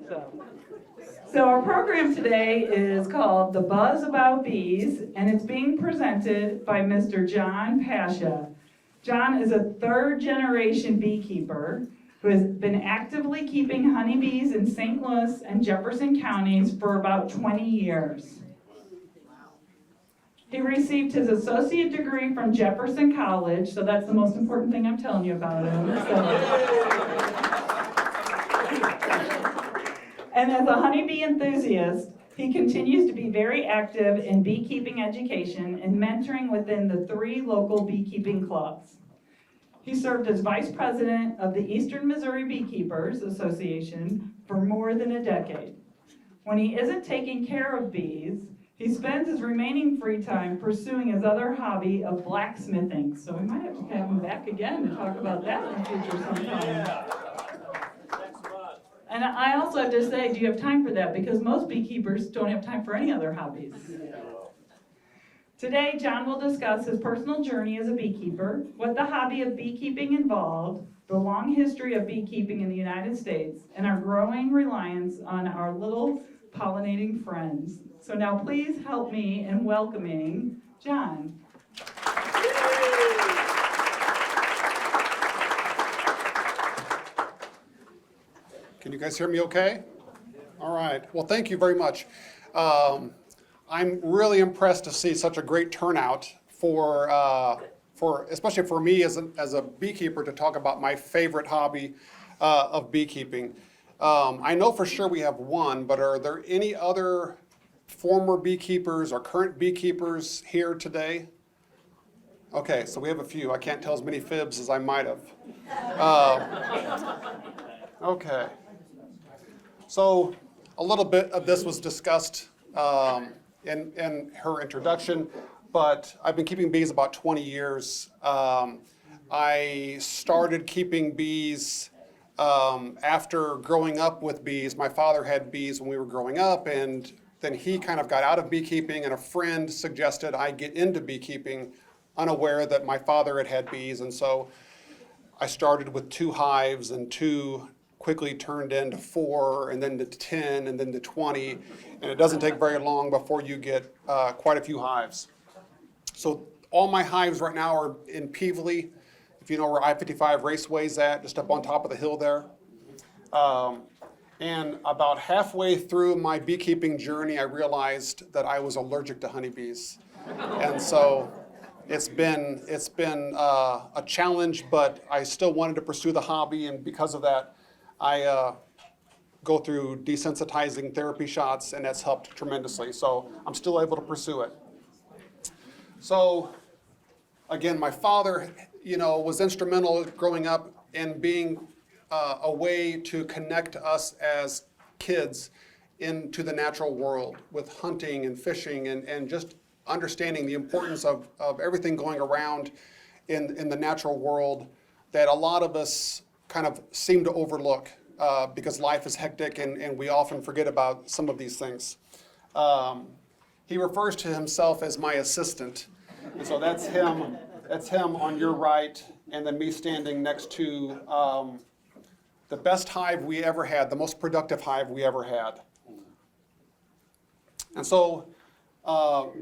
So our program today is called The Buzz About Bees, and it's being presented by Mr. John Pashia. John is a third-generation beekeeper who has been actively keeping honeybees in St. Louis and Jefferson counties for about 20 years. He received his associate degree from Jefferson College, so that's the most important thing I'm telling you about him. And as a honeybee enthusiast, he continues to be very active in beekeeping education and mentoring within the 3 local beekeeping clubs. He served as vice president of the Eastern Missouri Beekeepers Association for more than a decade. When he isn't taking care of bees, he spends his remaining free time pursuing his other hobby of blacksmithing. So we might have to have him back again to talk about that in the future sometime. And I also have to say, do you have time for that? Because most beekeepers don't have time for any other hobbies. Today, John will discuss his personal journey as a beekeeper, what the hobby of beekeeping involved, the long history of beekeeping in the United States, and our growing reliance on our little pollinating friends. So now please help me in welcoming John. Can you guys hear me okay? All right. Well, thank you very much. I'm really impressed to see such a great turnout for especially for me as a beekeeper to talk about my favorite hobby of beekeeping. I know for sure we have one, but are there any other former beekeepers or current beekeepers here today? Okay, so we have a few. I can't tell as many fibs as I might have. Okay. So a little bit of this was discussed in her introduction, but I've been keeping bees about 20 years. I started keeping bees after growing up with bees. My father had bees when we were growing up, and then he kind of got out of beekeeping, and a friend suggested I get into beekeeping, unaware that my father had had bees, and so I started with 2 hives, and 2 quickly turned into 4, and then to 10, and then to 20, and it doesn't take very long before you get quite a few hives. So all my hives right now are in Peevely, if you know where I-55 Raceway's at, just up on top of the hill there. And about halfway through my beekeeping journey, I realized that I was allergic to honeybees, and so it's been a challenge, but I still wanted to pursue the hobby, and because of that, I go through desensitizing therapy shots, and that's helped tremendously. So I'm still able to pursue it. So again, my father, was instrumental growing up in being a way to connect us as kids into the natural world with hunting and fishing and just understanding the importance of everything going around in the natural world that a lot of us kind of seem to overlook because life is hectic and we often forget about some of these things. He refers to himself as my assistant, and so that's him on your right, and then me standing next to the best hive we ever had, the most productive hive we ever had. And so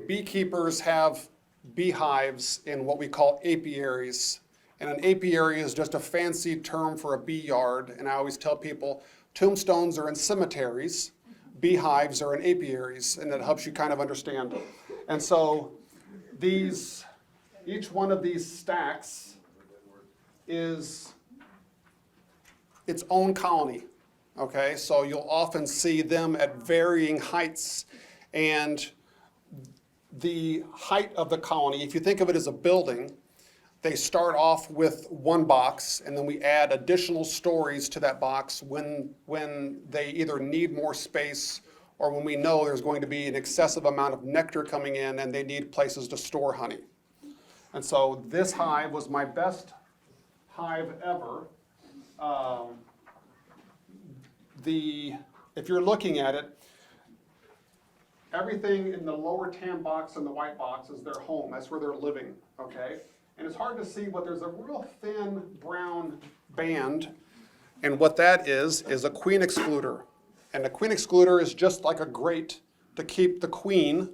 beekeepers have beehives in what we call apiaries. And an apiary is just a fancy term for a bee yard. And I always tell people, tombstones are in cemeteries, beehives are in apiaries, and that helps you kind of understand. And so each one of these stacks is its own colony, okay? So you'll often see them at varying heights, and the height of the colony, if you think of it as a building, they start off with one box, and then we add additional stories to that box when they either need more space or when we know there's going to be an excessive amount of nectar coming in and they need places to store honey. And so this hive was my best hive ever. If you're looking at it, everything in the lower tan box and the white box is their home. That's where they're living, okay? And it's hard to see, but there's a real thin brown band, and what that is a queen excluder. And the queen excluder is just like a grate to keep the queen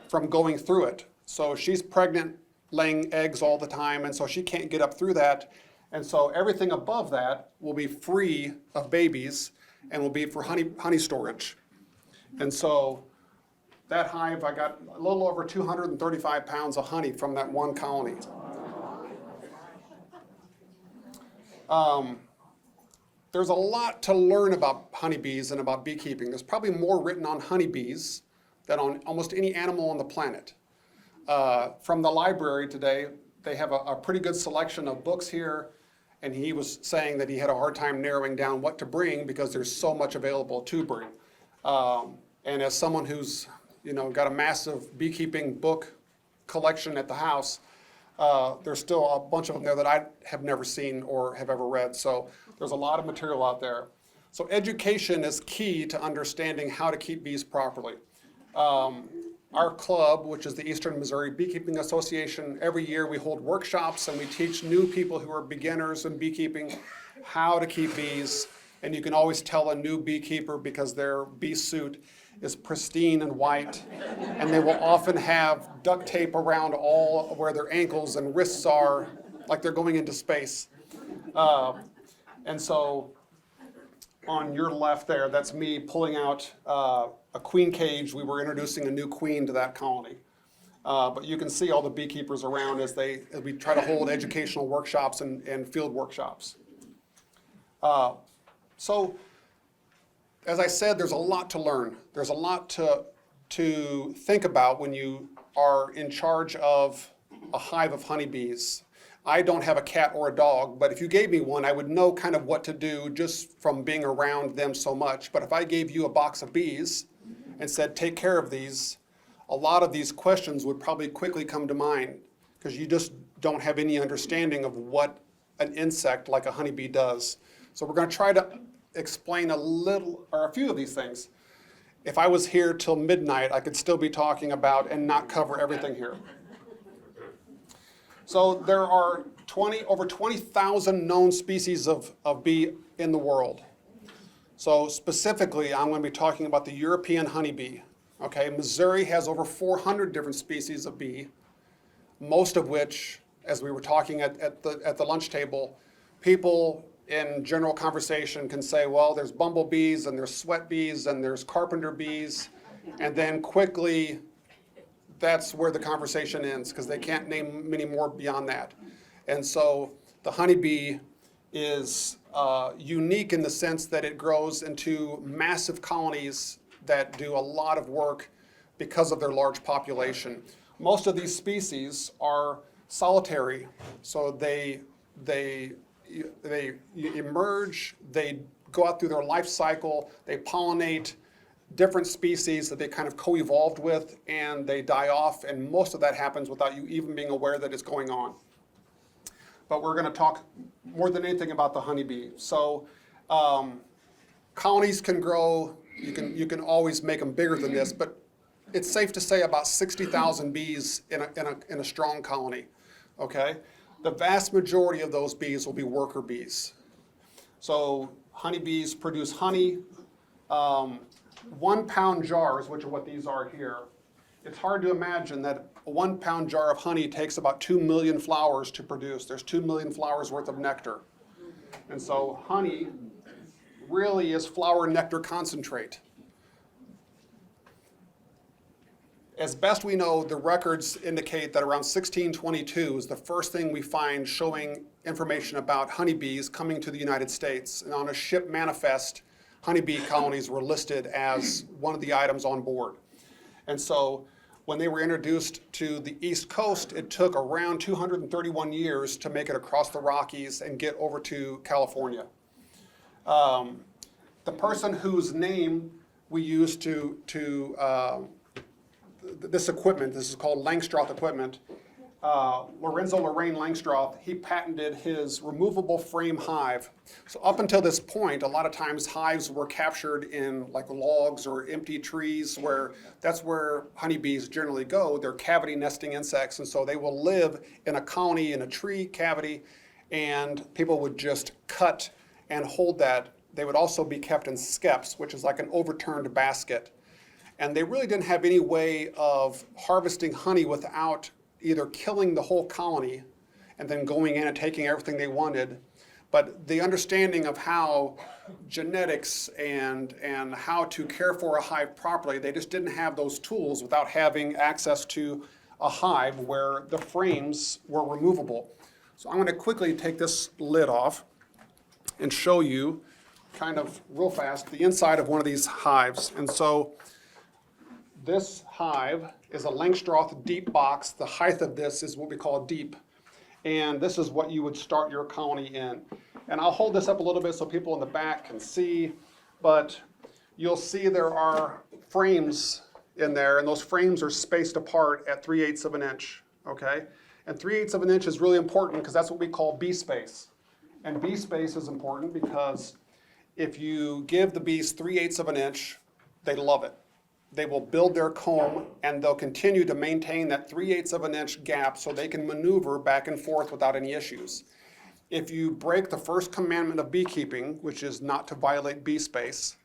from going through it. So she's pregnant, laying eggs all the time, and so she can't get up through that. And so everything above that will be free of babies and will be for honey storage. And so that hive, I got a little over 235 pounds of honey from that one colony. There's a lot to learn about honeybees and about beekeeping. There's probably more written on honeybees than on almost any animal on the planet. From the library today, they have a pretty good selection of books here, and he was saying that he had a hard time narrowing down what to bring because there's so much available to bring. And as someone who's got a massive beekeeping book collection at the house, there's still a bunch of them there that I have never seen or have ever read. So there's a lot of material out there. So education is key to understanding how to keep bees properly. Our club, which is the Eastern Missouri Beekeeping Association, every year we hold workshops and we teach new people who are beginners in beekeeping how to keep bees. And you can always tell a new beekeeper because their bee suit is pristine and white, and they will often have duct tape around all where their ankles and wrists are, like they're going into space. And so on your left there, that's me pulling out a queen cage. We were introducing a new queen to that colony. But you can see all the beekeepers around as we try to hold educational workshops and field workshops. So, as I said, there's a lot to learn. There's a lot to think about when you are in charge of a hive of honeybees. I don't have a cat or a dog, but if you gave me one, I would know kind of what to do just from being around them so much. But if I gave you a box of bees and said, take care of these, a lot of these questions would probably quickly come to mind because you just don't have any understanding of what an insect like a honeybee does. So we're going to try to explain a few of these things. If I was here till midnight, I could still be talking about and not cover everything here. So there are over 20,000 known species of bee in the world. So specifically, I'm going to be talking about the European honeybee. Okay, Missouri has over 400 different species of bee, most of which, as we were talking at the lunch table, people in general conversation can say, well, there's bumblebees and there's sweat bees and there's carpenter bees, and then quickly that's where the conversation ends because they can't name many more beyond that. And so the honeybee is unique in the sense that it grows into massive colonies that do a lot of work because of their large population. Most of these species are solitary, so they emerge, they go out through their life cycle, they pollinate different species that they kind of co-evolved with, and they die off, and most of that happens without you even being aware that it's going on. But we're going to talk more than anything about the honeybee. So colonies can grow, you can always make them bigger than this, but it's safe to say about 60,000 bees in a strong colony, okay? The vast majority of those bees will be worker bees. So honeybees produce honey. 1 pound jars, which are what these are here, it's hard to imagine that a 1 pound jar of honey takes about 2 million flowers to produce. There's 2 million flowers worth of nectar. And so honey really is flower nectar concentrate. As best we know, the records indicate that around 1622 is the first thing we find showing information about honeybees coming to the United States. And on a ship manifest, honeybee colonies were listed as one of the items on board. And so when they were introduced to the East Coast, it took around 231 years to make it across the Rockies and get over to California. The person whose name we use this equipment, this is called Langstroth equipment, Lorenzo Lorraine Langstroth, he patented his removable frame hive. So up until this point, a lot of times hives were captured in like logs or empty trees that's where honeybees generally go. They're cavity nesting insects, and so they will live in a colony in a tree cavity, and people would just cut and hold that they would also be kept in skeps, which is like an overturned basket. And they really didn't have any way of harvesting honey without either killing the whole colony and then going in and taking everything they wanted. But the understanding of how genetics and how to care for a hive properly, they just didn't have those tools without having access to a hive where the frames were removable. So I'm going to quickly take this lid off and show you kind of real fast the inside of one of these hives. And so this hive is a Langstroth deep box. The height of this is what we call deep. And this is what you would start your colony in. And I'll hold this up a little bit so people in the back can see, but you'll see there are frames in there, and those frames are spaced apart at 3/8 of an inch, okay? And 3/8 of an inch is really important because that's what we call bee space. And bee space is important because if you give the bees 3/8 of an inch, they love it. They will build their comb and they'll continue to maintain that 3/8 of an inch gap so they can maneuver back and forth without any issues. If you break the first commandment of beekeeping, which is not to violate bee space,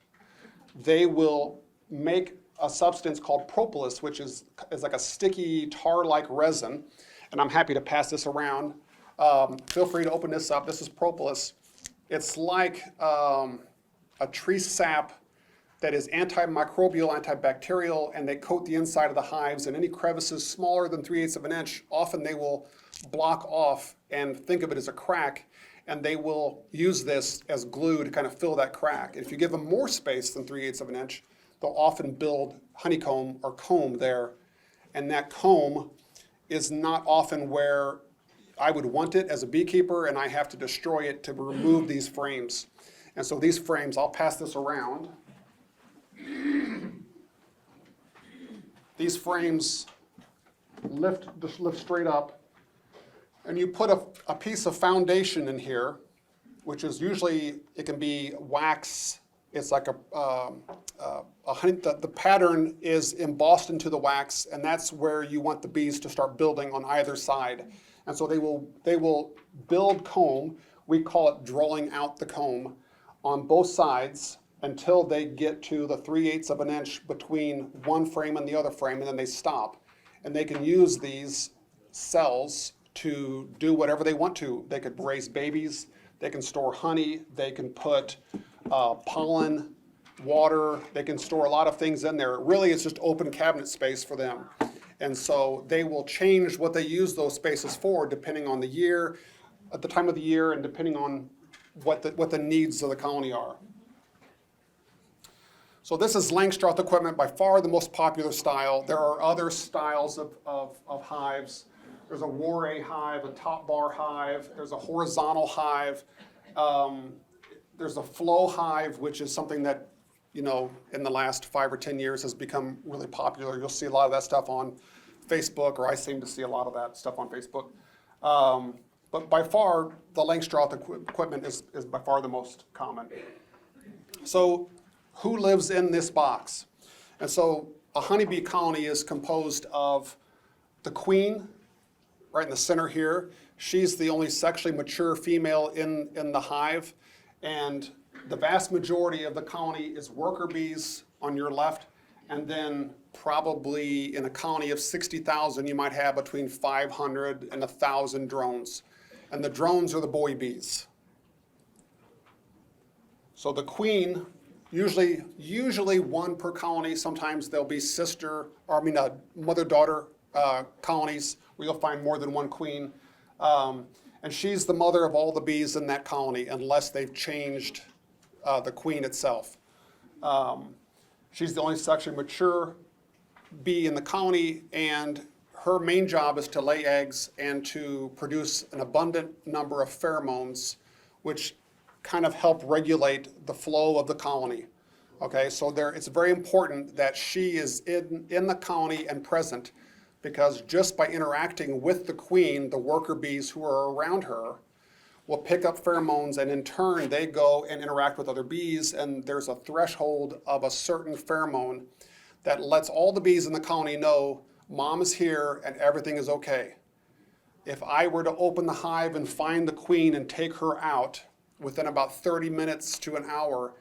they will make a substance called propolis, which is like a sticky tar-like resin. And I'm happy to pass this around. Feel free to open this up. This is propolis. It's like a tree sap that is antimicrobial, antibacterial, and they coat the inside of the hives, and any crevices smaller than 3/8 of an inch, often they will block off and think of it as a crack, and they will use this as glue to kind of fill that crack. If you give them more space than 3/8 of an inch, they'll often build honeycomb or comb there, and that comb is not often where I would want it as a beekeeper, and I have to destroy it to remove these frames. And so these frames, I'll pass this around. These frames lift straight up, and you put a piece of foundation in here, which is usually, it can be wax. It's like the pattern is embossed into the wax, and that's where you want the bees to start building on either side. And so they will build comb. We call it drawing out the comb on both sides until they get to the 3/8 of an inch between one frame and the other frame, and then they stop. And they can use these cells to do whatever they want to. They could raise babies, they can store honey, they can put pollen, water, they can store a lot of things in there. Really, it's just open cabinet space for them. And so they will change what they use those spaces for depending on the year, at the time of the year, and depending on what the needs of the colony are. So this is Langstroth equipment, by far the most popular style. There are other styles of hives. There's a Warray hive, a top bar hive, there's a horizontal hive. There's a flow hive, which is something that, in the last 5 or 10 years has become really popular. You'll see a lot of that stuff on Facebook, or I seem to see a lot of that stuff on Facebook. But by far, the Langstroth equipment is by far the most common. So who lives in this box? And so a honeybee colony is composed of the queen, right in the center here. She's the only sexually mature female in the hive. And the vast majority of the colony is worker bees on your left. And then probably in a colony of 60,000, you might have between 500 and 1,000 drones. And the drones are the boy bees. So the queen, usually one per colony. Sometimes there'll be mother-daughter colonies where you'll find more than one queen. And she's the mother of all the bees in that colony unless they've changed the queen itself. She's the only sexually mature bee in the colony, and her main job is to lay eggs and to produce an abundant number of pheromones, which kind of help regulate the flow of the colony. Okay, so it's very important that she is in the colony and present, because just by interacting with the queen, the worker bees who are around her will pick up pheromones, and in turn they go and interact with other bees, and there's a threshold of a certain pheromone that lets all the bees in the colony know mom is here and everything is okay. If I were to open the hive and find the queen and take her out, within about 30 minutes to an hour,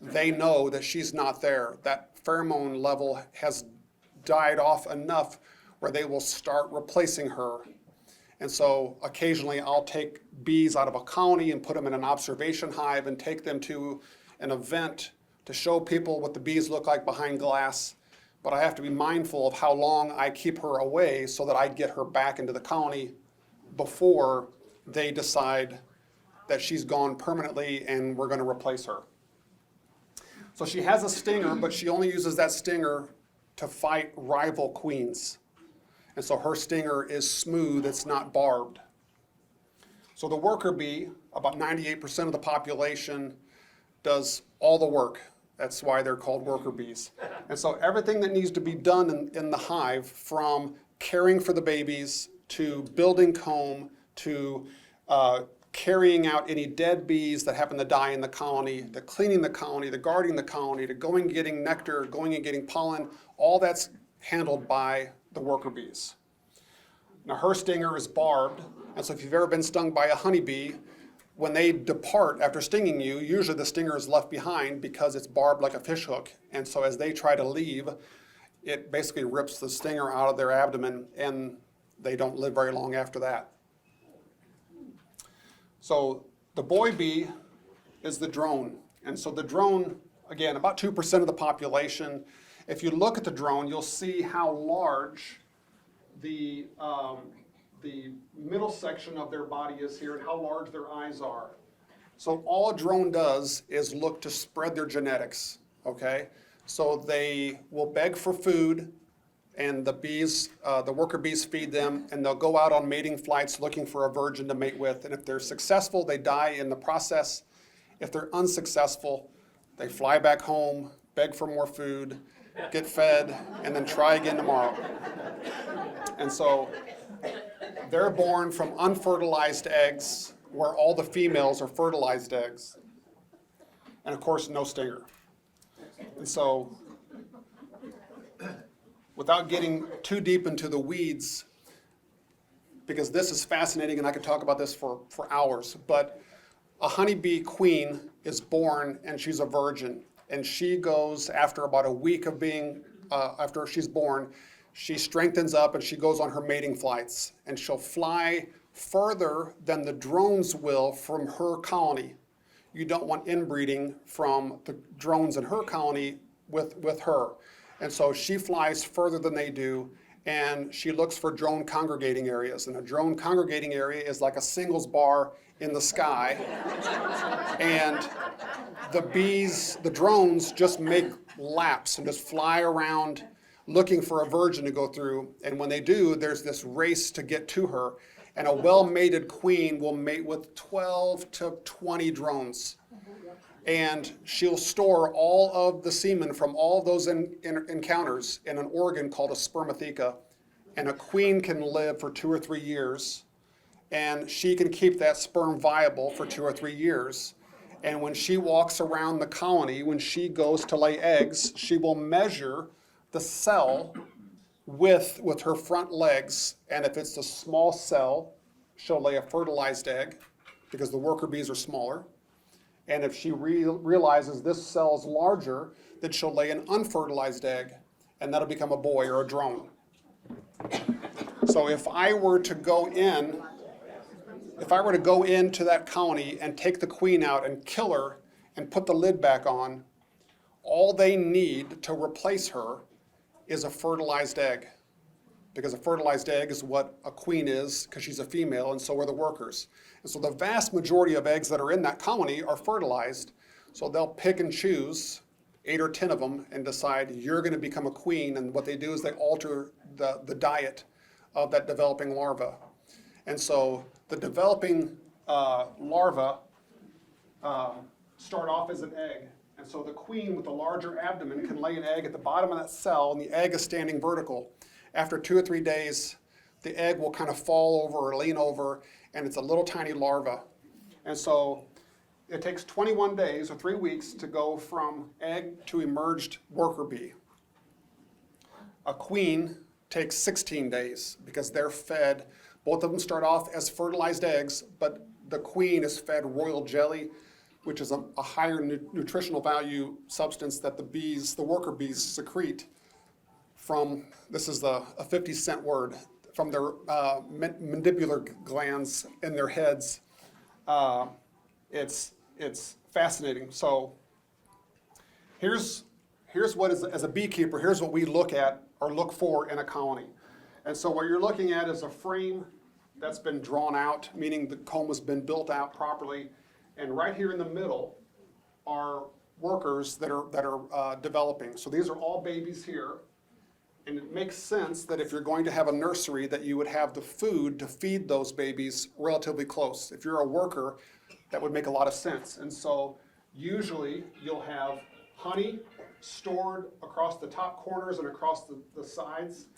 they know that she's not there. That pheromone level has died off enough where they will start replacing her. And so occasionally I'll take bees out of a colony and put them in an observation hive and take them to an event to show people what the bees look like behind glass. But I have to be mindful of how long I keep her away so that I get her back into the colony before they decide that she's gone permanently and we're going to replace her. So she has a stinger, but she only uses that stinger to fight rival queens. And so her stinger is smooth, it's not barbed. So the worker bee, about 98% of the population, does all the work. That's why they're called worker bees. And so everything that needs to be done in the hive, from caring for the babies, to building comb, to carrying out any dead bees that happen to die in the colony, to cleaning the colony, to guarding the colony, to going and getting nectar, going and getting pollen, all that's handled by the worker bees. Now her stinger is barbed, and so if you've ever been stung by a honeybee, when they depart after stinging you, usually the stinger is left behind because it's barbed like a fish hook. And so as they try to leave, it basically rips the stinger out of their abdomen, and they don't live very long after that. So the boy bee is the drone. And so the drone, again, about 2% of the population. If you look at the drone, you'll see how large the middle section of their body is here and how large their eyes are. So all a drone does is look to spread their genetics, okay? So they will beg for food, and the bees, the worker bees feed them, and they'll go out on mating flights looking for a virgin to mate with. And if they're successful, they die in the process. If they're unsuccessful, they fly back home, beg for more food, get fed, and then try again tomorrow. And so they're born from unfertilized eggs, where all the females are fertilized eggs. And of course, no stinger. And so, without getting too deep into the weeds, because this is fascinating and I could talk about this for hours, but a honeybee queen is born and she's a virgin. And she goes, after about a week of being, after she's born, she strengthens up and she goes on her mating flights. And she'll fly further than the drones will from her colony. You don't want inbreeding from the drones in her colony with her. And so she flies further than they do, and she looks for drone congregating areas. And a drone congregating area is like a singles bar in the sky. And the bees, the drones just make laps and just fly around looking for a virgin to go through. And when they do, there's this race to get to her. And a well-mated queen will mate with 12 to 20 drones. And she'll store all of the semen from all of those encounters in an organ called a spermatheca. And a queen can live for 2 or 3 years. And she can keep that sperm viable for 2 or 3 years. And when she walks around the colony, when she goes to lay eggs, she will measure the cell with her front legs. And if it's a small cell, she'll lay a fertilized egg because the worker bees are smaller. And if she realizes this cell is larger, then she'll lay an unfertilized egg, and that'll become a boy or a drone. So if I were to go into that colony and take the queen out and kill her and put the lid back on, all they need to replace her is a fertilized egg. Because a fertilized egg is what a queen is, because she's a female, and so are the workers. And so the vast majority of eggs that are in that colony are fertilized. So they'll pick and choose 8 or 10 of them and decide you're going to become a queen. And what they do is they alter the diet of that developing larva. And so the developing larva start off as an egg. And so the queen with the larger abdomen can lay an egg at the bottom of that cell, and the egg is standing vertical. After 2 or 3 days, the egg will kind of fall over or lean over, and it's a little tiny larva. And so it takes 21 days or 3 weeks to go from egg to emerged worker bee. A queen takes 16 days because they're fed. Both of them start off as fertilized eggs, but the queen is fed royal jelly which is a higher nutritional value substance that the worker bees secrete from, this is a 50-cent word, from their mandibular glands in their heads. It's fascinating. So here's what, as a beekeeper, here's what we look at or look for in a colony. And so what you're looking at is a frame that's been drawn out, meaning the comb has been built out properly. And right here in the middle are workers that are developing. So these are all babies here. And it makes sense that if you're going to have a nursery, that you would have the food to feed those babies relatively close. If you're a worker, that would make a lot of sense. And so usually you'll have honey stored across the top corners and across the sides,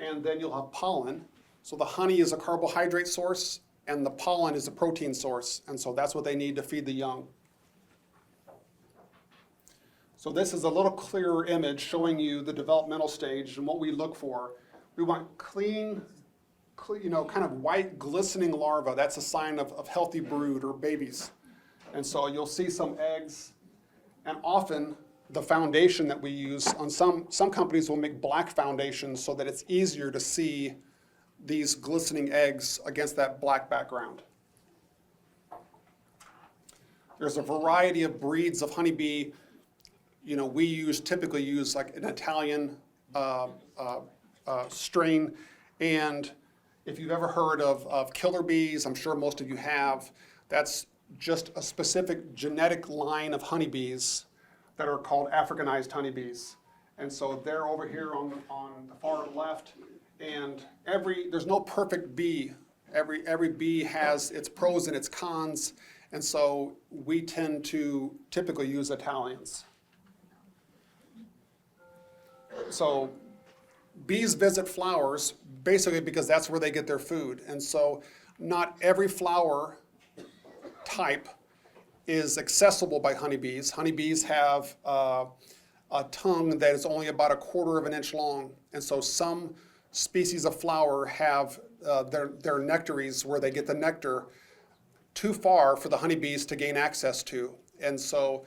and then you'll have pollen. So the honey is a carbohydrate source, and the pollen is a protein source, and so that's what they need to feed the young. So this is a little clearer image showing you the developmental stage and what we look for. We want clean, kind of white, glistening larvae. That's a sign of healthy brood or babies. And so you'll see some eggs, and often the foundation that we use, on some companies will make black foundations so that it's easier to see these glistening eggs against that black background. There's a variety of breeds of honeybee. We typically use like an Italian strain. And if you've ever heard of killer bees, I'm sure most of you have, that's just a specific genetic line of honeybees that are called Africanized honeybees. And so they're over here on the far left. And there's no perfect bee. Every bee has its pros and its cons. And so we tend to typically use Italians. So bees visit flowers basically because that's where they get their food. And so not every flower type is accessible by honeybees. Honeybees have a tongue that is only about 1/4 of an inch long. And so some species of flower have their nectaries, where they get the nectar, too far for the honeybees to gain access to. And so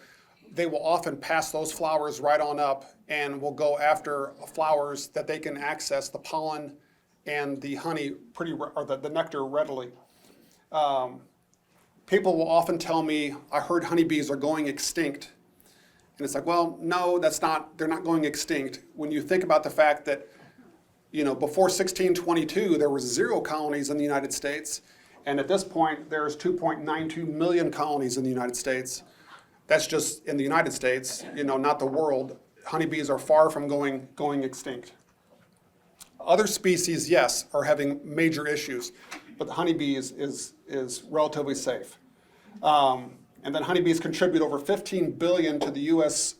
they will often pass those flowers right on up and will go after flowers that they can access the pollen and the honey the nectar readily. People will often tell me, I heard honeybees are going extinct. And it's like, well, no, they're not going extinct. When you think about the fact that, before 1622, there were 0 colonies in the United States. And at this point, there's 2.92 million colonies in the United States. That's just in the United States, not the world. Honeybees are far from going extinct. Other species, yes, are having major issues, but the honeybee is relatively safe. And then honeybees contribute over 15 billion to the U.S.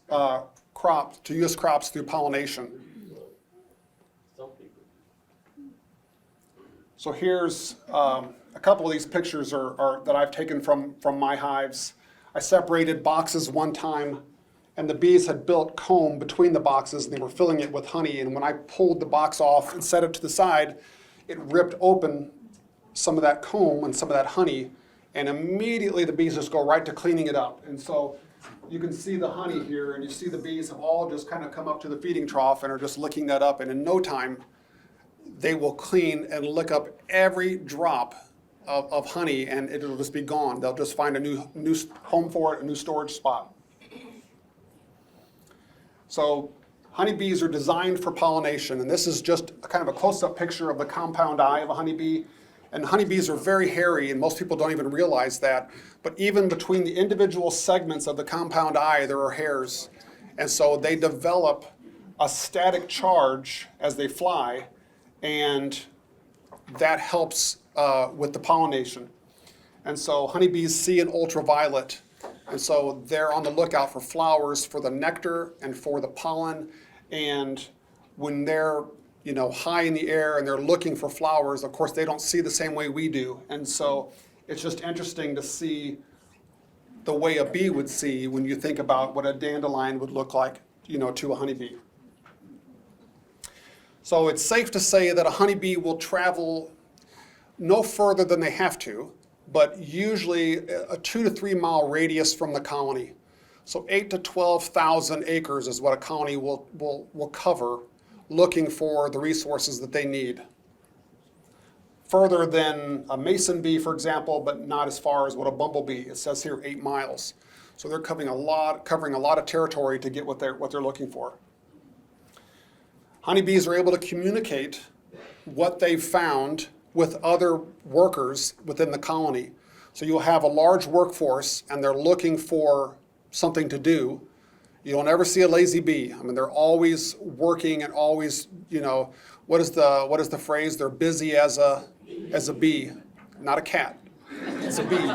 crops through pollination. So here's a couple of these pictures that I've taken from my hives. I separated boxes one time, and the bees had built comb between the boxes, and they were filling it with honey. And when I pulled the box off and set it to the side, it ripped open some of that comb and some of that honey, and immediately the bees just go right to cleaning it up. And so you can see the honey here, and you see the bees have all just kind of come up to the feeding trough and are just licking that up, and in no time, they will clean and lick up every drop of honey, and it'll just be gone. They'll just find a new home for it, a new storage spot. So honeybees are designed for pollination, and this is just kind of a close-up picture of the compound eye of a honeybee. And honeybees are very hairy, and most people don't even realize that. But even between the individual segments of the compound eye, there are hairs. And so they develop a static charge as they fly, and that helps with the pollination. And so honeybees see in ultraviolet, and so they're on the lookout for flowers, for the nectar and for the pollen. And when they're high in the air and they're looking for flowers, of course they don't see the same way we do. And so it's just interesting to see the way a bee would see when you think about what a dandelion would look like, to a honeybee. So it's safe to say that a honeybee will travel no further than they have to. but usually a 2 to 3 mile radius from the colony. So 8 to 12,000 acres is what a colony will cover, looking for the resources that they need. Further than a mason bee, for example, but not as far as what a bumblebee. It says here 8 miles. So they're covering a lot of territory to get what they're looking for. Honeybees are able to communicate what they've found with other workers within the colony. So you'll have a large workforce and they're looking for something to do. You'll never see a lazy bee. I mean, they're always working and always, what is the phrase? They're busy as a bee, not a cat. It's a bee.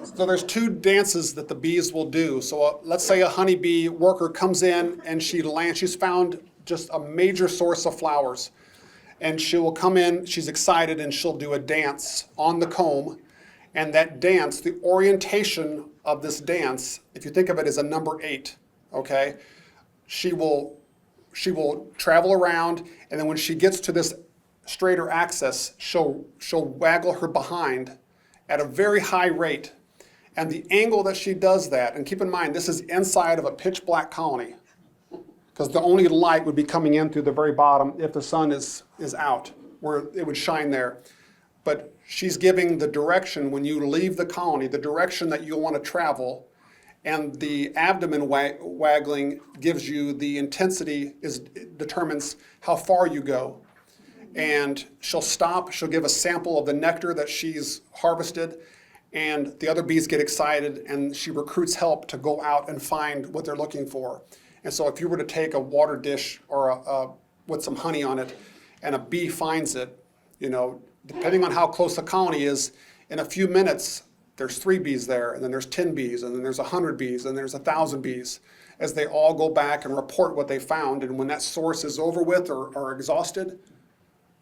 So there's 2 dances that the bees will do. So let's say a honeybee worker comes in and she's found just a major source of flowers. And she will come in, she's excited, and she'll do a dance on the comb. And that dance, the orientation of this dance, if you think of it as a number 8, okay? She will travel around, and then when she gets to this straighter axis, she'll waggle her behind at a very high rate. And the angle that she does that, and keep in mind, this is inside of a pitch black colony, because the only light would be coming in through the very bottom if the sun is out, where it would shine there. But she's giving the direction when you leave the colony, the direction that you'll want to travel, and the abdomen waggling gives you the intensity, determines how far you go. And she'll stop, she'll give a sample of the nectar that she's harvested, and the other bees get excited, and she recruits help to go out and find what they're looking for. And so if you were to take a water dish or with some honey on it, and a bee finds it, depending on how close the colony is, in a few minutes, there's 3 bees there, and then there's 10 bees, and then there's 100 bees, and there's 1,000 bees, as they all go back and report what they found. And when that source is over with or exhausted,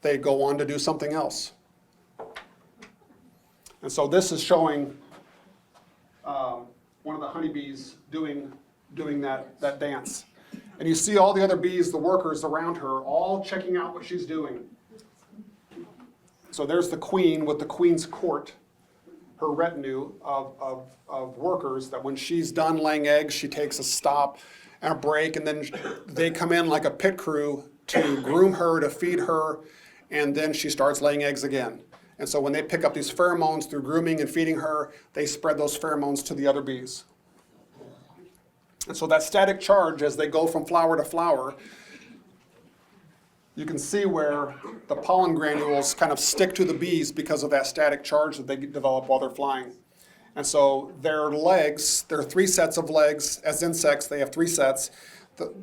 they go on to do something else. And so this is showing one of the honeybees doing that dance. And you see all the other bees, the workers around her, all checking out what she's doing. So there's the queen with the queen's court, her retinue of workers, that when she's done laying eggs, she takes a stop and a break, and then they come in like a pit crew to groom her, to feed her, and then she starts laying eggs again. And so when they pick up these pheromones through grooming and feeding her, they spread those pheromones to the other bees. And so that static charge, as they go from flower to flower, you can see where the pollen granules kind of stick to the bees because of that static charge that they develop while they're flying. And so their legs, there are 3 sets of legs. As insects, they have 3 sets.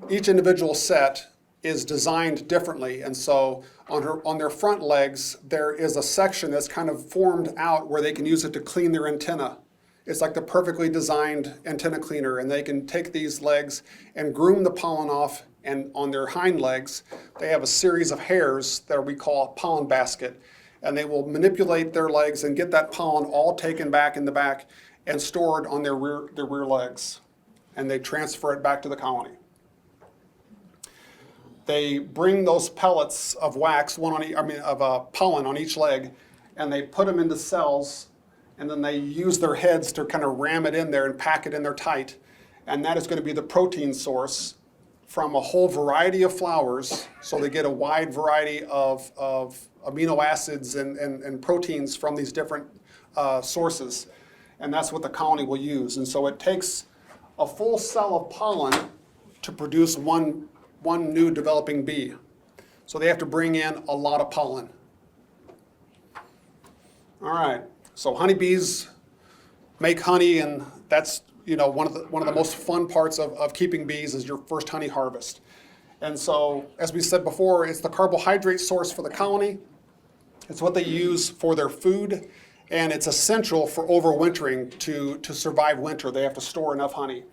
Each individual set is designed differently. And so on their front legs, there is a section that's kind of formed out where they can use it to clean their antenna. It's like the perfectly designed antenna cleaner, and they can take these legs and groom the pollen off. And on their hind legs, they have a series of hairs that we call a pollen basket. And they will manipulate their legs and get that pollen all taken back in the back and stored on their rear legs. And they transfer it back to the colony. They bring those pellets of wax, pollen on each leg, and they put them into cells, and then they use their heads to kind of ram it in there and pack it in there tight. And that is going to be the protein source from a whole variety of flowers. So they get a wide variety of amino acids and proteins from these different sources. And that's what the colony will use. And so it takes a full cell of pollen to produce one new developing bee. So they have to bring in a lot of pollen. All right, so honeybees make honey, and that's one of the most fun parts of keeping bees is your first honey harvest. And so, as we said before, it's the carbohydrate source for the colony. It's what they use for their food, and it's essential for overwintering to survive winter. They have to store enough honey.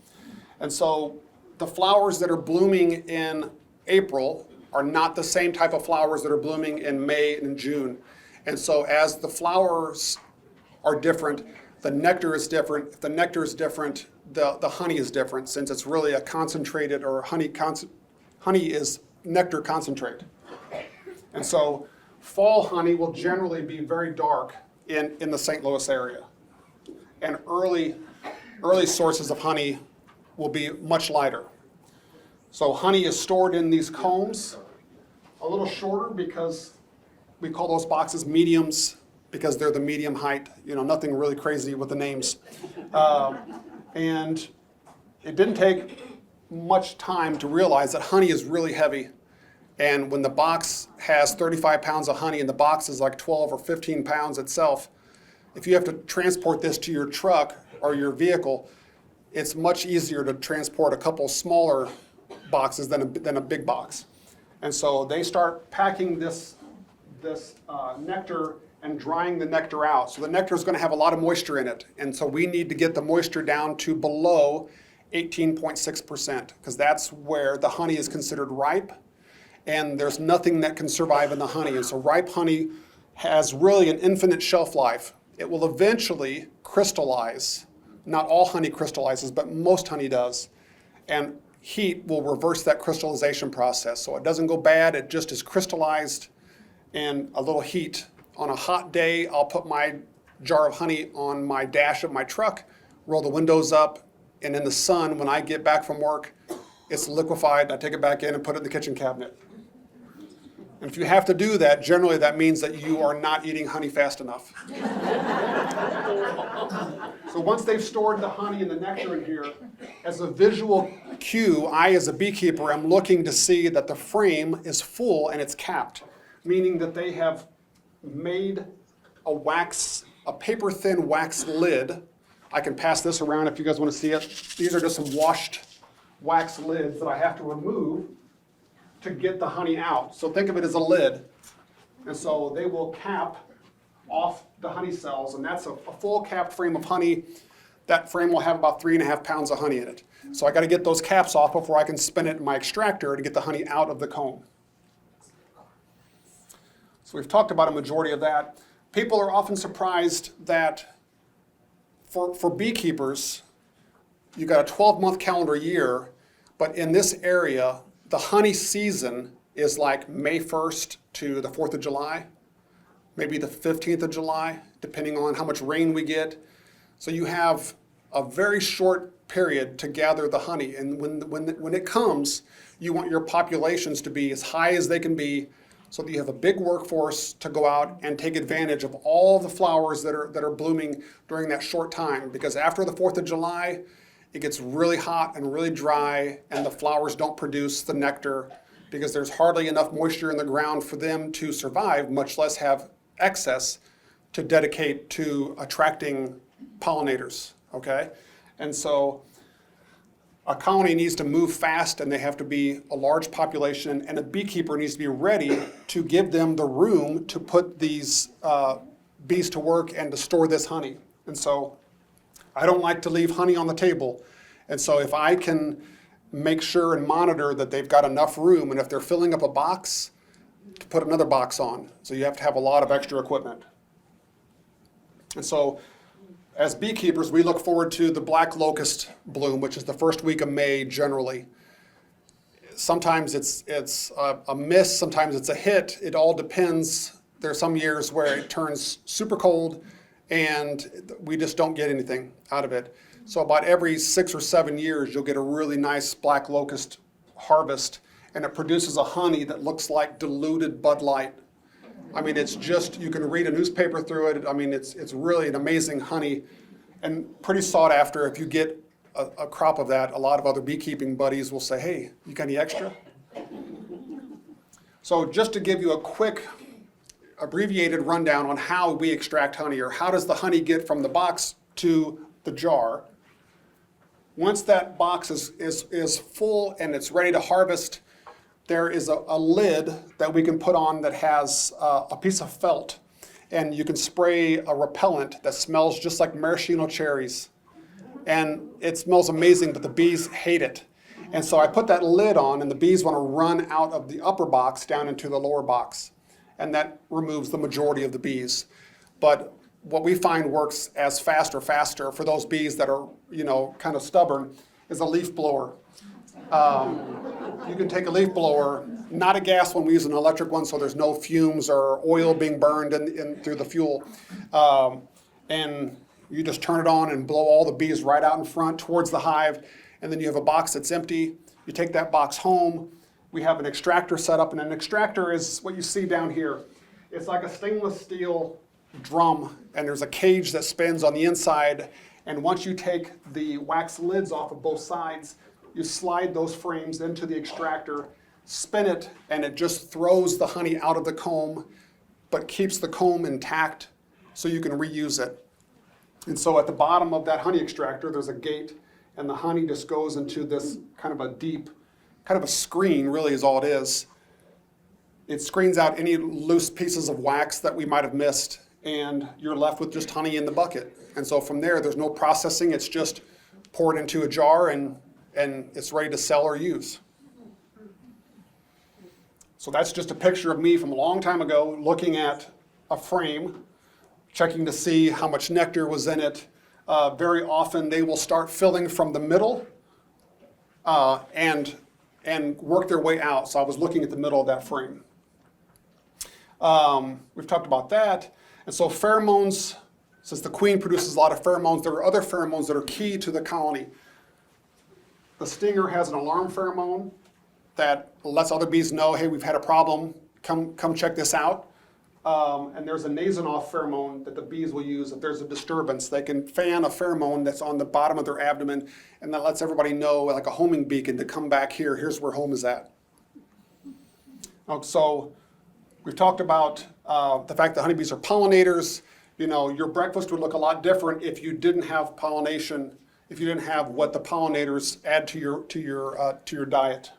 And so the flowers that are blooming in April are not the same type of flowers that are blooming in May and June. And so as the flowers are different, the nectar is different. If the nectar is different, the honey is different, since it's really a concentrated, or honey is nectar concentrate. And so fall honey will generally be very dark in the St. Louis area. And early sources of honey will be much lighter. So honey is stored in these combs, a little shorter because we call those boxes mediums because they're the medium height, nothing really crazy with the names. And it didn't take much time to realize that honey is really heavy. And when the box has 35 pounds of honey and the box is like 12 or 15 pounds itself, if you have to transport this to your truck or your vehicle, it's much easier to transport a couple smaller boxes than a big box. And so they start packing this nectar and drying the nectar out. So the nectar is going to have a lot of moisture in it. And so we need to get the moisture down to below 18.6% because that's where the honey is considered ripe. And there's nothing that can survive in the honey. And so ripe honey has really an infinite shelf life. It will eventually crystallize. Not all honey crystallizes, but most honey does. And heat will reverse that crystallization process. So it doesn't go bad, it just is crystallized and a little heat. On a hot day, I'll put my jar of honey on my dash of my truck, roll the windows up, and in the sun, when I get back from work, it's liquefied. I take it back in and put it in the kitchen cabinet. And if you have to do that, generally that means that you are not eating honey fast enough. So once they've stored the honey and the nectar in here, as a visual cue, I as a beekeeper am looking to see that the frame is full and it's capped, meaning that they have made a paper-thin wax lid. I can pass this around if you guys want to see it. These are just some washed wax lids that I have to remove to get the honey out. So think of it as a lid. And so they will cap off the honey cells, and that's a full capped frame of honey. That frame will have about 3.5 pounds of honey in it. So I got to get those caps off before I can spin it in my extractor to get the honey out of the comb. So we've talked about a majority of that. People are often surprised that for beekeepers, you've got a 12-month calendar year, but in this area, the honey season is like May 1st to the 4th of July, maybe the 15th of July, depending on how much rain we get. So you have a very short period to gather the honey. And when it comes, you want your populations to be as high as they can be so that you have a big workforce to go out and take advantage of all the flowers that are blooming during that short time. Because after the 4th of July, it gets really hot and really dry, and the flowers don't produce the nectar because there's hardly enough moisture in the ground for them to survive, much less have excess to dedicate to attracting pollinators, okay? And so a colony needs to move fast, and they have to be a large population, and a beekeeper needs to be ready to give them the room to put these bees to work and to store this honey. And so I don't like to leave honey on the table. And so if I can make sure and monitor that they've got enough room, and if they're filling up a box, to put another box on. So you have to have a lot of extra equipment. And so as beekeepers, we look forward to the black locust bloom, which is the first week of May generally. Sometimes it's a miss, sometimes it's a hit. It all depends. There are some years where it turns super cold and we just don't get anything out of it. So about every 6 or 7 years, you'll get a really nice black locust harvest, and it produces a honey that looks like diluted Bud Light. I mean, it's just, you can read a newspaper through it. I mean, it's really an amazing honey and pretty sought after. If you get a crop of that, a lot of other beekeeping buddies will say, hey, you got any extra? So just to give you a quick abbreviated rundown on how we extract honey, or how does the honey get from the box to the jar. Once that box is full and it's ready to harvest, there is a lid that we can put on that has a piece of felt, and you can spray a repellent that smells just like maraschino cherries. And it smells amazing, but the bees hate it. And so I put that lid on, and the bees want to run out of the upper box down into the lower box. And that removes the majority of the bees. But what we find works as fast or faster for those bees that are, kind of stubborn, is a leaf blower. you can take a leaf blower, not a gas one, we use an electric one so there's no fumes or oil being burned through the fuel. And you just turn it on and blow all the bees right out in front towards the hive. And then you have a box that's empty. You take that box home. We have an extractor set up, and an extractor is what you see down here. It's like a stainless steel drum, and there's a cage that spins on the inside. And once you take the wax lids off of both sides, you slide those frames into the extractor, spin it, and it just throws the honey out of the comb, but keeps the comb intact so you can reuse it. And so at the bottom of that honey extractor, there's a gate, and the honey just goes into this kind of a deep, kind of a screen really is all it is. It screens out any loose pieces of wax that we might have missed, and you're left with just honey in the bucket. And so from there, there's no processing. It's just poured into a jar, and it's ready to sell or use. So that's just a picture of me from a long time ago looking at a frame, checking to see how much nectar was in it. Very often they will start filling from the middle and work their way out. So I was looking at the middle of that frame. We've talked about that. And so pheromones, since the queen produces a lot of pheromones, there are other pheromones that are key to the colony. The stinger has an alarm pheromone that lets other bees know, hey, we've had a problem, come check this out. And there's a nasonoff pheromone that the bees will use if there's a disturbance. They can fan a pheromone that's on the bottom of their abdomen, and that lets everybody know, like a homing beacon, to come back here. Here's where home is at. So we've talked about the fact that honeybees are pollinators. You know, your breakfast would look a lot different if you didn't have pollination, if you didn't have what the pollinators add to your diet.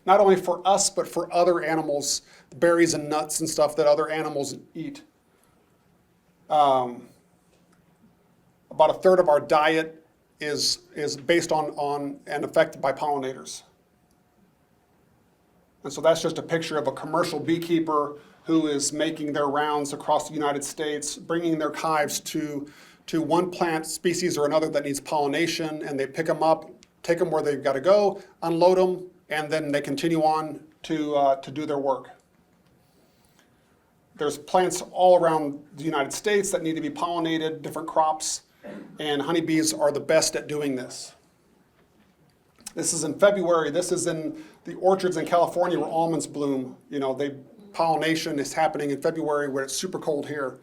Not only for us, but for other animals, berries and nuts and stuff that other animals eat. About a third of our diet is based on and affected by pollinators. And so that's just a picture of a commercial beekeeper who is making their rounds across the United States, bringing their hives to one plant species or another that needs pollination, and they pick them up, take them where they've got to go, unload them, and then they continue on to do their work. There's plants all around the United States that need to be pollinated, different crops, and honeybees are the best at doing this. This is in February. This is in the orchards in California where almonds bloom. You know, pollination is happening in February where it's super cold here.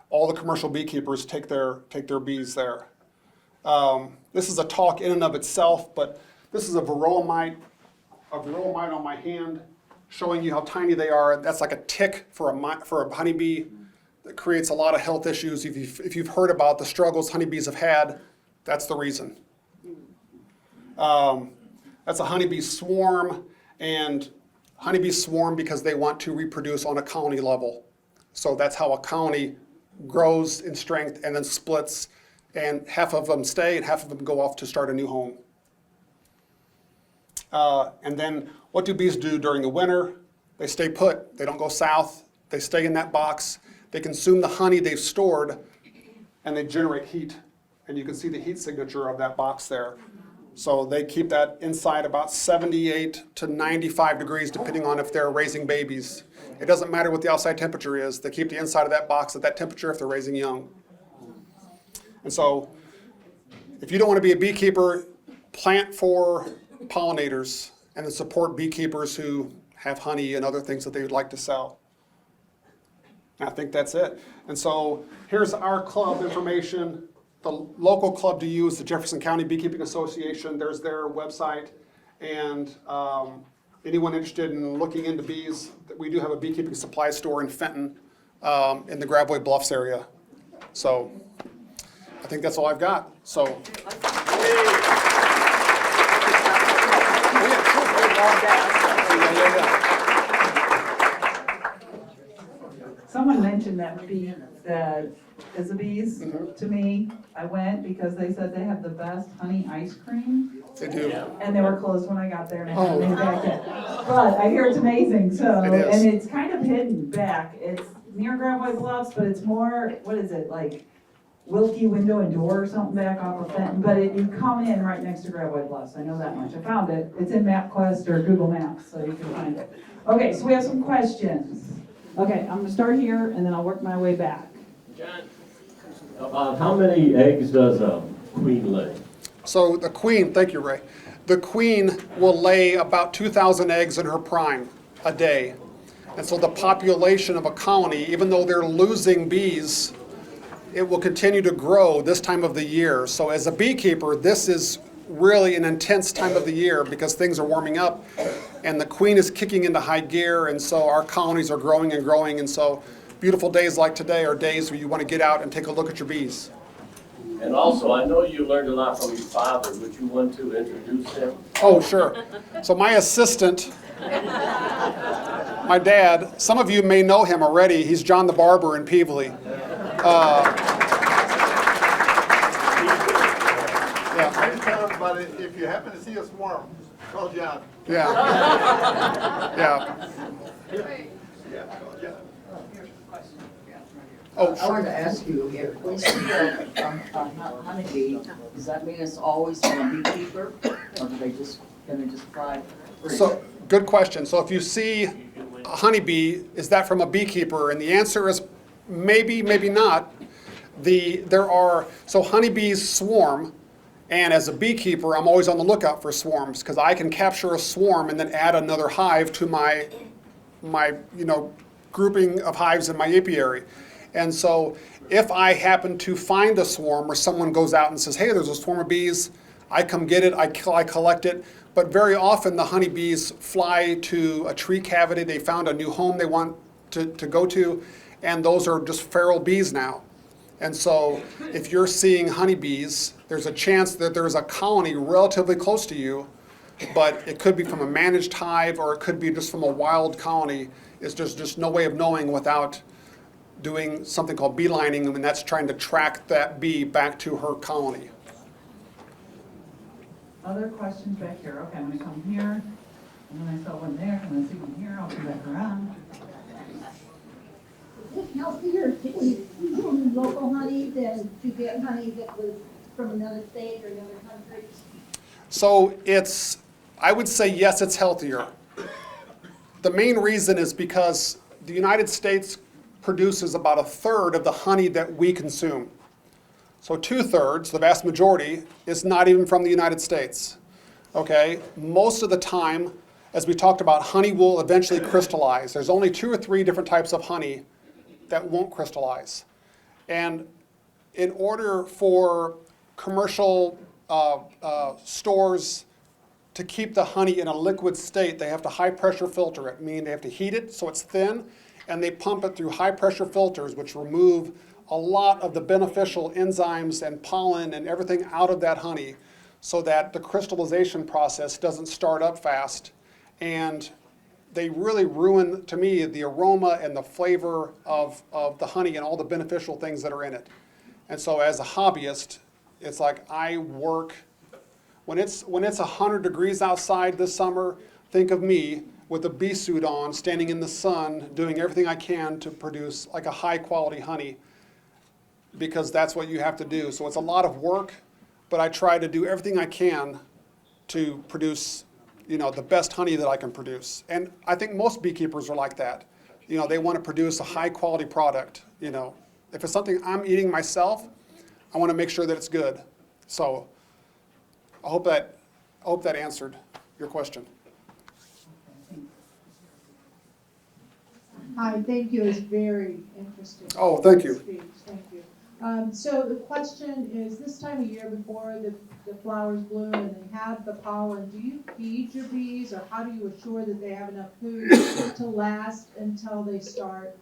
All the commercial beekeepers take their bees there. This is a talk in and of itself, but this is a varroa mite on my hand, showing you how tiny they are. That's like a tick for a honeybee that creates a lot of health issues. If you've heard about the struggles honeybees have had, that's the reason. That's a honeybee swarm, and honeybees swarm because they want to reproduce on a colony level. So that's how a colony grows in strength and then splits, and half of them stay and half of them go off to start a new home. And then what do bees do during the winter? They stay put. They don't go south. They stay in that box. They consume the honey they've stored, and they generate heat. And you can see the heat signature of that box there. So they keep that inside about 78 to 95 degrees, depending on if they're raising babies. It doesn't matter what the outside temperature is. They keep the inside of that box at that temperature if they're raising young. And so if you don't want to be a beekeeper, plant for pollinators and then support beekeepers who have honey and other things that they would like to sell. And I think that's it. And so here's our club information. The local club to use, the Jefferson County Beekeeping Association. There's their website. And anyone interested in looking into bees, we do have a beekeeping supply store in Fenton in the Gravois Bluffs area. So I think that's all I've got. So. Someone mentioned that bee, the bees to me. I went because they said they have the best honey ice cream. They do. And they were closed when I got there and I haven't been back yet. But I hear it's amazing, so, It is. and it's kind of hidden back. It's near Gravois Bluffs, but it's more, what is it, like Wilkie window and door or something back off of Fenton, but you come in right next to Grabway Bluffs, I know that much. I found it, it's in MapQuest or Google Maps, so you can find it. Okay, so we have some questions. Okay, I'm gonna start here and then I'll work my way back. John, about how many eggs does a queen lay? So the queen, thank you, Ray. The queen will lay about 2,000 eggs in her prime a day. And so the population of a colony, even though they're losing bees, it will continue to grow this time of the year. So as a beekeeper, this is really an intense time of the year because things are warming up and the queen is kicking into high gear, and so our colonies are growing and growing. And so beautiful days like today are days where you want to get out and take a look at your bees. And also, I know you learned a lot from your father. Would you want to introduce him? Oh, sure. So my assistant, my dad, some of you may know him already. He's John the Barber in Peevely. Yeah, I just tell everybody, if you happen to see a swarm, call John. yeah, yeah. Yeah, call John. Oh, I wanted to ask you, if we see a honeybee, does that mean it's always from a beekeeper? Or can they just fly free? so good question. So if you see a honeybee, is that from a beekeeper? And the answer is maybe, maybe not. So honeybees swarm, and as a beekeeper, I'm always on the lookout for swarms because I can capture a swarm and then add another hive to my grouping of hives in my apiary. And so if I happen to find a swarm or someone goes out and says, hey, there's a swarm of bees, I come get it, I collect it. But very often the honeybees fly to a tree cavity. They found a new home they want to go to, and those are just feral bees now. And so if you're seeing honeybees, there's a chance that there's a colony relatively close to you, but it could be from a managed hive or it could be just from a wild colony. It's just no way of knowing without doing something called beelining, and that's trying to track that bee back to her colony. Other questions back here? Okay, I'm gonna come here, and then I saw one there, I'm gonna see one here, I'll come back around. Is it healthier to eat local honey than to get honey that was from another state or another country? So I would say yes, it's healthier. The main reason is because the United States produces about 1/3 of the honey that we consume. So 2/3, the vast majority, is not even from the United States. Okay? Most of the time, as we talked about, honey will eventually crystallize. There's only 2 or 3 different types of honey that won't crystallize. And in order for commercial stores to keep the honey in a liquid state, they have to high pressure filter it, meaning they have to heat it so it's thin, and they pump it through high pressure filters, which remove a lot of the beneficial enzymes and pollen and everything out of that honey so that the crystallization process doesn't start up fast. And they really ruin, to me, the aroma and the flavor of the honey and all the beneficial things that are in it. And so as a hobbyist, it's like I work, when it's 100 degrees outside this summer, think of me with a bee suit on, standing in the sun, doing everything I can to produce like a high quality honey, because that's what you have to do. So it's a lot of work, but I try to do everything I can to produce, the best honey that I can produce. And I think most beekeepers are like that. They want to produce a high quality product. If it's something I'm eating myself, I want to make sure that it's good. So I hope that answered your question. Hi, thank you. It's very interesting. Oh, thank you. Speech. Thank you. So the question is, this time of year before the flowers bloom and they have the pollen, do you feed your bees, or how do you assure that they have enough food to last until they start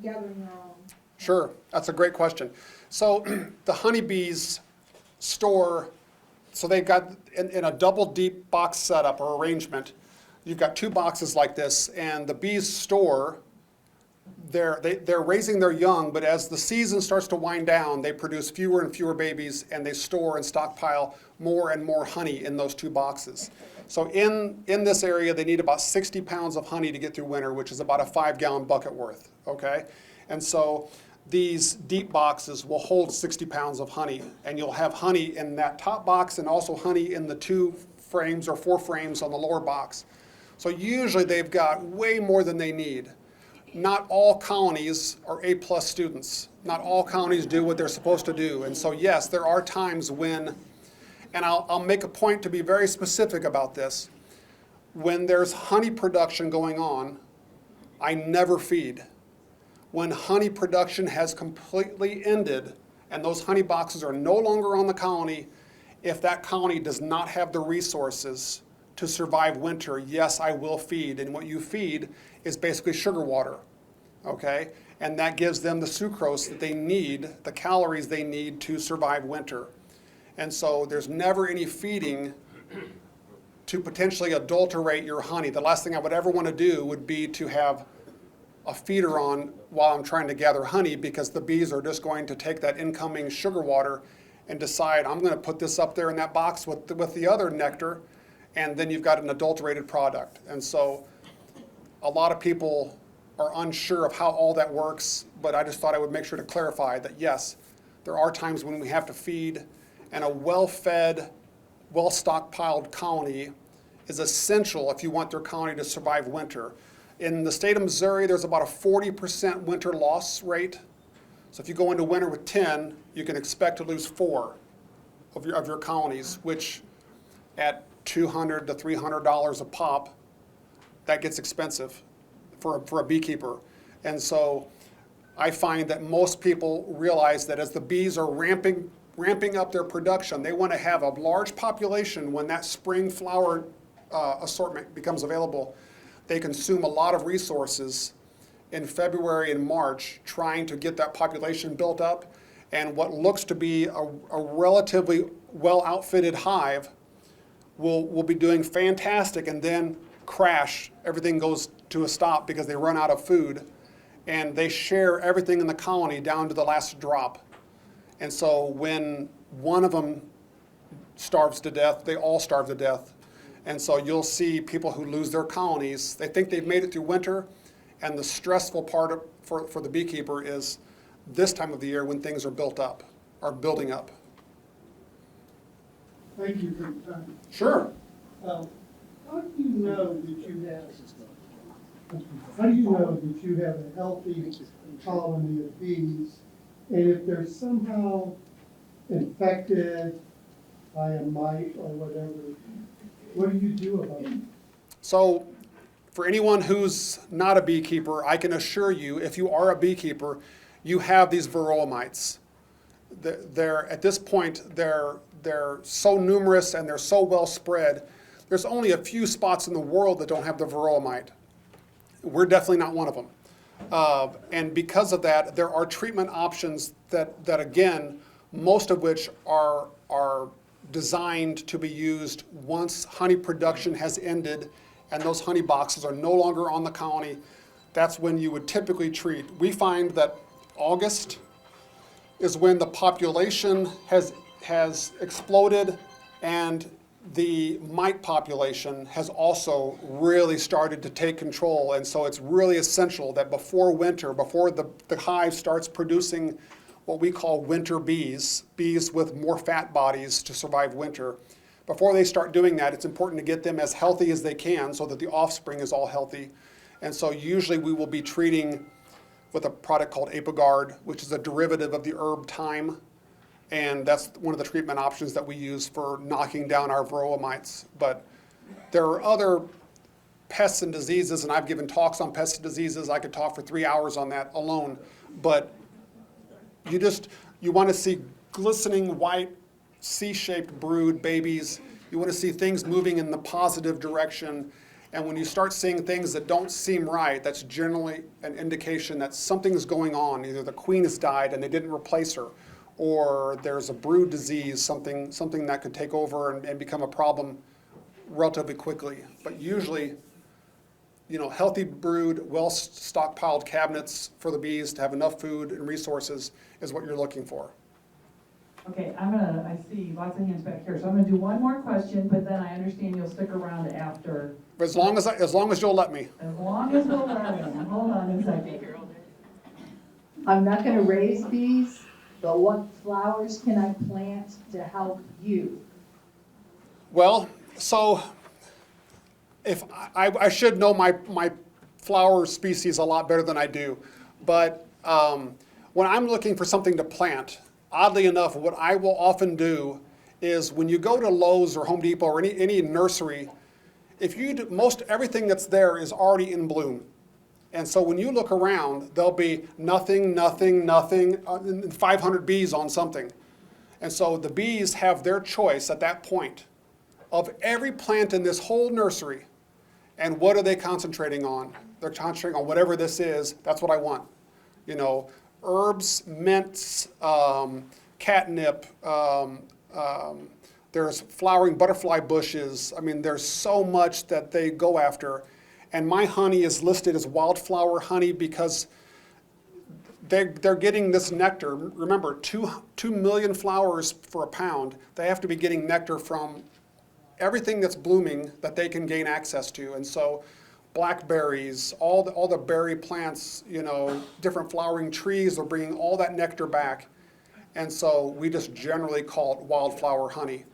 gathering their own? Sure, that's a great question. So the honeybees store, so they've got in a double deep box setup or arrangement, you've got 2 boxes like this, and the bees store, they're raising their young, but as the season starts to wind down, they produce fewer and fewer babies, and they store and stockpile more and more honey in those 2 boxes. So in this area, they need about 60 pounds of honey to get through winter, which is about a 5-gallon bucket worth, okay? And so these deep boxes will hold 60 pounds of honey, and you'll have honey in that top box and also honey in the 2 frames or 4 frames on the lower box. So usually they've got way more than they need. Not all colonies are A+ students. Not all colonies do what they're supposed to do. And so yes, there are times when, and I'll make a point to be very specific about this, when there's honey production going on, I never feed. When honey production has completely ended and those honey boxes are no longer on the colony, if that colony does not have the resources to survive winter, yes, I will feed. And what you feed is basically sugar water, okay? And that gives them the sucrose that they need, the calories they need to survive winter. And so there's never any feeding to potentially adulterate your honey. The last thing I would ever want to do would be to have a feeder on while I'm trying to gather honey, because the bees are just going to take that incoming sugar water and decide, I'm going to put this up there in that box with the other nectar, and then you've got an adulterated product. And so a lot of people are unsure of how all that works, but I just thought I would make sure to clarify that yes, there are times when we have to feed, and a well-fed, well-stockpiled colony is essential if you want their colony to survive winter. In the state of Missouri, there's about a 40% winter loss rate. So if you go into winter with 10, you can expect to lose 4 of your colonies, which at $200 to $300 a pop, that gets expensive for a beekeeper. And so I find that most people realize that as the bees are ramping up their production, they want to have a large population when that spring flower assortment becomes available. They consume a lot of resources in February and March trying to get that population built up, and what looks to be a relatively well-outfitted hive will be doing fantastic and then crash. Everything goes to a stop because they run out of food, and they share everything in the colony down to the last drop. And so when one of them starves to death, they all starve to death. And so you'll see people who lose their colonies, they think they've made it through winter, and the stressful part for the beekeeper is this time of the year when things are built up, are building up. Thank you for your time. Sure. How do you know that you have a healthy colony of bees? And if they're somehow infected by a mite or whatever, what do you do about it? So for anyone who's not a beekeeper, I can assure you, if you are a beekeeper, you have these varroa mites. They're at this point, they're so numerous and they're so well spread. There's only a few spots in the world that don't have the varroa mite. We're definitely not one of them. And because of that, there are treatment options that again, most of which are designed to be used once honey production has ended and those honey boxes are no longer on the colony. That's when you would typically treat. We find that August is when the population has exploded, and the mite population has also really started to take control. And so it's really essential that before winter, before the hive starts producing what we call winter bees, bees with more fat bodies to survive winter, before they start doing that, it's important to get them as healthy as they can so that the offspring is all healthy. And so usually we will be treating with a product called Apiguard, which is a derivative of the herb thyme. And that's one of the treatment options that we use for knocking down our varroa mites. But there are other pests and diseases, and I've given talks on pests and diseases. I could talk for 3 hours on that alone. But you want to see glistening white C-shaped brood babies. You want to see things moving in the positive direction. And when you start seeing things that don't seem right, that's generally an indication that something's going on. Either the queen has died and they didn't replace her, or there's a brood disease, something that could take over and become a problem relatively quickly. But usually, healthy brood, well stockpiled cabinets for the bees to have enough food and resources is what you're looking for. Okay, I see lots of hands back here, so I'm gonna do one more question, but then I understand you'll stick around after. As long as you'll let me. As long as we'll let him. Hold on a second. I'm not gonna raise bees, but what flowers can I plant to help you? Well, so if I should know my flower species a lot better than I do, but when I'm looking for something to plant, oddly enough, what I will often do is when you go to Lowe's or Home Depot or any nursery, if you do, most everything that's there is already in bloom. And so when you look around, there'll be nothing, 500 bees on something. And so the bees have their choice at that point of every plant in this whole nursery. And what are they concentrating on? They're concentrating on whatever this is, that's what I want. You know, herbs, mints, catnip, there's flowering butterfly bushes. I mean, there's so much that they go after. And my honey is listed as wildflower honey because they're getting this nectar. Remember, 2 million flowers for a pound. They have to be getting nectar from everything that's blooming that they can gain access to. And so blackberries, all the berry plants, you know, different flowering trees are bringing all that nectar back. And so we just generally call it wildflower honey.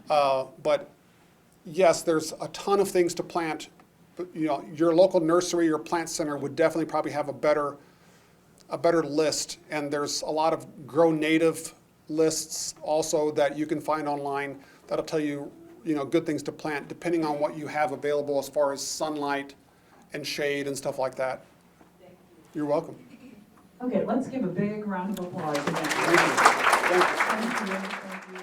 But yes, there's a ton of things to plant. But, you know, your local nursery or plant center would definitely probably have a better list. And there's a lot of grow native lists also that you can find online that'll tell you, you know, good things to plant depending on what you have available as far as sunlight and shade and stuff like that. You're welcome. Okay, let's give a big round of applause again. Thank you. Thank you. Thank you.